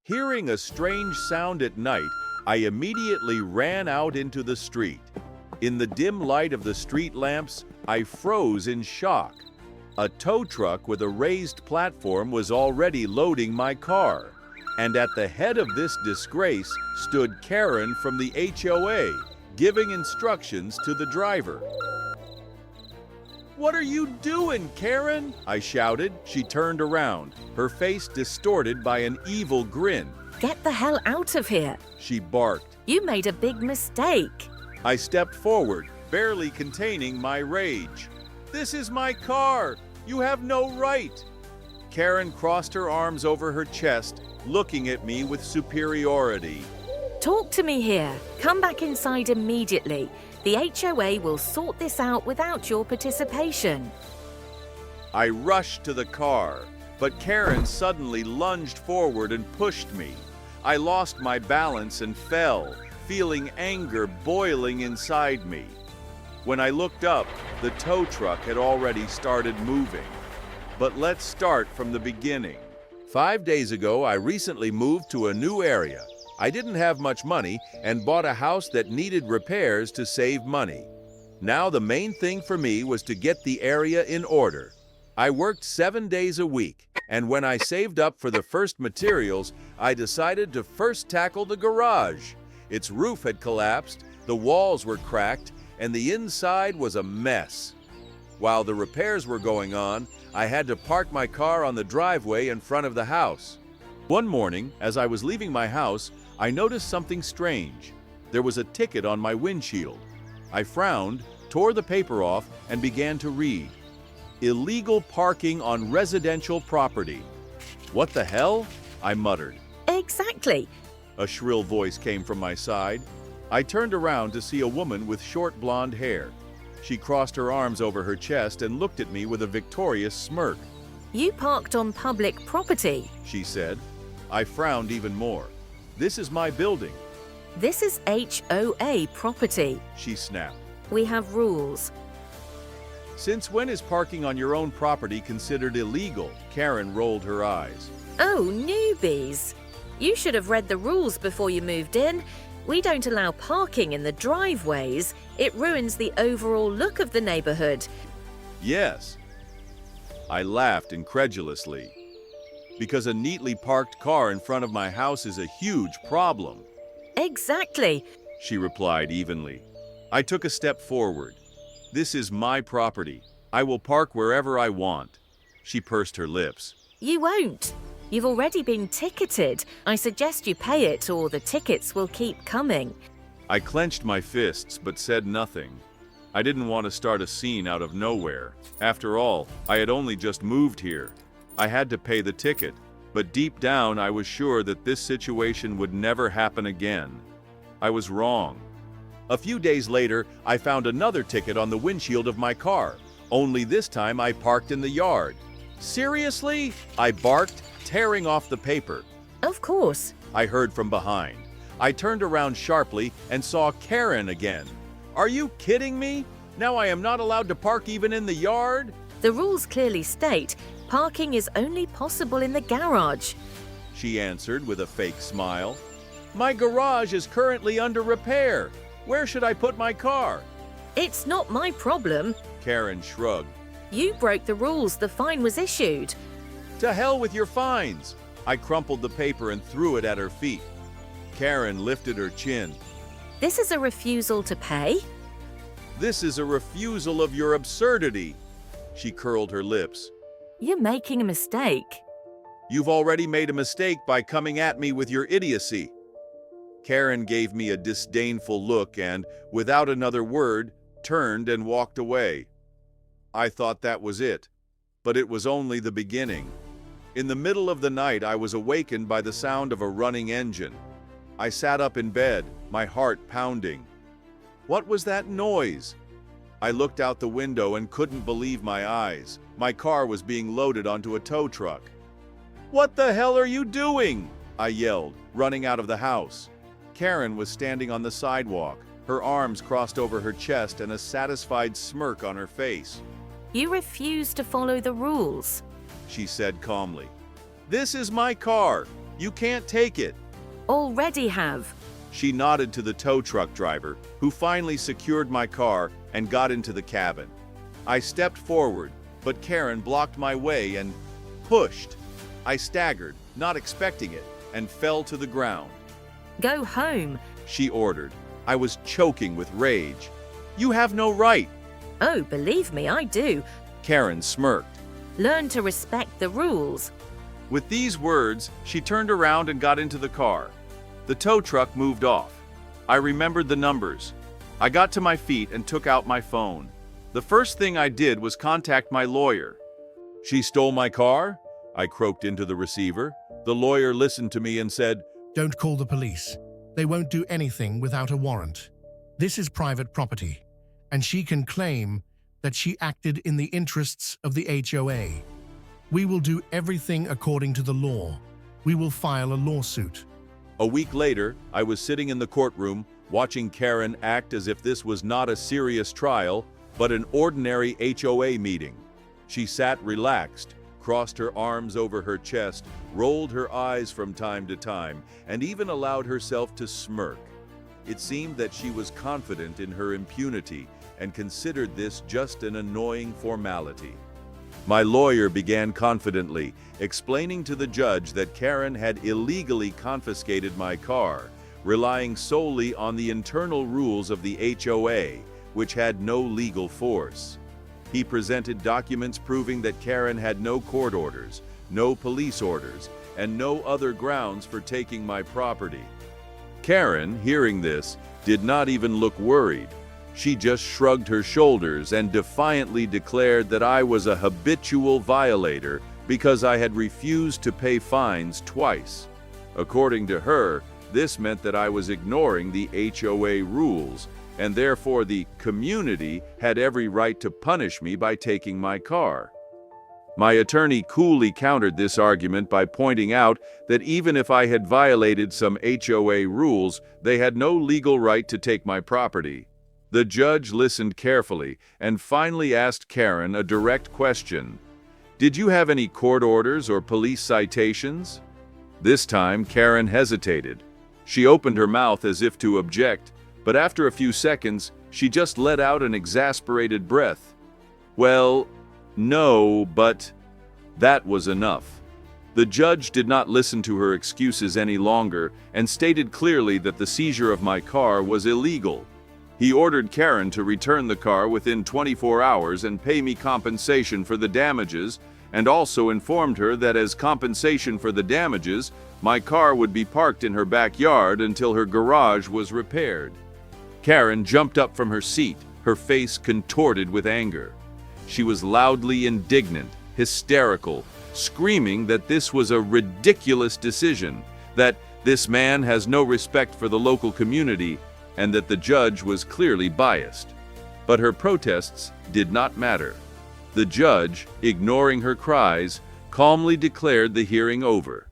Hearing a strange sound at night, I immediately ran out into the street. In the dim light of the street lamps, I froze in shock. A tow truck with a raised platform was already loading my car. And at the head of this disgrace stood Karen from the HOA, giving instructions to the driver. "What are you doing, Karen?" I shouted. She turned around, her face distorted by an evil grin. "Get the hell out of here!" she barked. "You made a big mistake." I stepped forward, barely containing my rage. "This is my car! You have no right!" Karen crossed her arms over her chest, looking at me with superiority. "Talk to me here. Come back inside immediately. The HOA will sort this out without your participation." I rushed to the car, but Karen suddenly lunged forward and pushed me. I lost my balance and fell, feeling anger boiling inside me. When I looked up, the tow truck had already started moving. But let's start from the beginning. 5 days ago, I recently moved to a new area. I didn't have much money and bought a house that needed repairs to save money. Now the main thing for me was to get the area in order. I worked 7 days a week, and when I saved up for the first materials, I decided to first tackle the garage. Its roof had collapsed, the walls were cracked, and the inside was a mess. While the repairs were going on, I had to park my car on the driveway in front of the house. One morning, as I was leaving my house, I noticed something strange. There was a ticket on my windshield. I frowned, tore the paper off, and began to read. "Illegal parking on residential property." "What the hell?" I muttered. "Exactly." A shrill voice came from my side. I turned around to see a woman with short blonde hair. She crossed her arms over her chest and looked at me with a victorious smirk. "You parked on public property." She said. I frowned even more. "This is my building." "This is HOA property. She snapped. We have rules." "Since when is parking on your own property considered illegal?" Karen rolled her eyes. "Oh, newbies. You should have read the rules before you moved in. We don't allow parking in the driveways. It ruins the overall look of the neighborhood." "Yes." I laughed incredulously. "Because a neatly parked car in front of my house is a huge problem." "Exactly," she replied evenly. I took a step forward. "This is my property. I will park wherever I want." She pursed her lips. "You won't. You've already been ticketed. I suggest you pay it or the tickets will keep coming." I clenched my fists but said nothing. I didn't want to start a scene out of nowhere. After all, I had only just moved here. I had to pay the ticket, but deep down I was sure that this situation would never happen again. I was wrong. A few days later, I found another ticket on the windshield of my car, only this time I parked in the yard. "Seriously?" I barked, tearing off the paper. "Of course." I heard from behind. I turned around sharply and saw Karen again. "Are you kidding me? Now I am not allowed to park even in the yard?" "The rules clearly state parking is only possible in the garage," she answered with a fake smile. "My garage is currently under repair. Where should I put my car?" "It's not my problem." Karen shrugged. "You broke the rules. The fine was issued." "To hell with your fines!" I crumpled the paper and threw it at her feet. Karen lifted her chin. "This is a refusal to pay." "This is a refusal of your absurdity." She curled her lips. "You're making a mistake." "You've already made a mistake by coming at me with your idiocy." Karen gave me a disdainful look and, without another word, turned and walked away. I thought that was it, but it was only the beginning. In the middle of the night, I was awakened by the sound of a running engine. I sat up in bed, my heart pounding. What was that noise? I looked out the window and couldn't believe my eyes. My car was being loaded onto a tow truck. "What the hell are you doing?" I yelled, running out of the house. Karen was standing on the sidewalk, her arms crossed over her chest and a satisfied smirk on her face. "You refuse to follow the rules," she said calmly. "This is my car. You can't take it." Already have. She nodded to the tow truck driver, who finally secured my car and got into the cabin. I stepped forward, but Karen blocked my way and pushed. I staggered, not expecting it, and fell to the ground. Go home. She ordered. I was choking with rage. "You have no right." Oh, believe me, I do. Karen smirked. Learn to respect the rules. With these words, she turned around and got into the car. The tow truck moved off. I remembered the numbers. I got to my feet and took out my phone. The first thing I did was contact my lawyer. "She stole my car?" I croaked into the receiver. The lawyer listened to me and said, Don't call the police. They won't do anything without a warrant. This is private property, and she can claim that she acted in the interests of the HOA. We will do everything according to the law. We will file a lawsuit. A week later, I was sitting in the courtroom, watching Karen act as if this was not a serious trial, but an ordinary HOA meeting. She sat relaxed, crossed her arms over her chest, rolled her eyes from time to time, and even allowed herself to smirk. It seemed that she was confident in her impunity and considered this just an annoying formality. My lawyer began confidently, explaining to the judge that Karen had illegally confiscated my car, relying solely on the internal rules of the HOA, which had no legal force. He presented documents proving that Karen had no court orders, no police orders, and no other grounds for taking my property. Karen, hearing this, did not even look worried. She just shrugged her shoulders and defiantly declared that I was a habitual violator because I had refused to pay fines twice. According to her, this meant that I was ignoring the HOA rules, and therefore the community had every right to punish me by taking my car. My attorney coolly countered this argument by pointing out that even if I had violated some HOA rules, they had no legal right to take my property. The judge listened carefully and finally asked Karen a direct question. "Did you have any court orders or police citations?" This time, Karen hesitated. She opened her mouth as if to object, but after a few seconds, she just let out an exasperated breath. "Well, no, but..." That was enough. The judge did not listen to her excuses any longer and stated clearly that the seizure of my car was illegal. He ordered Karen to return the car within 24 hours and pay me compensation for the damages, and also informed her that as compensation for the damages, my car would be parked in her backyard until her garage was repaired. Karen jumped up from her seat, her face contorted with anger. She was loudly indignant, hysterical, screaming that this was a ridiculous decision, that this man has no respect for the local community, and that the judge was clearly biased. But her protests did not matter. The judge, ignoring her cries, calmly declared the hearing over.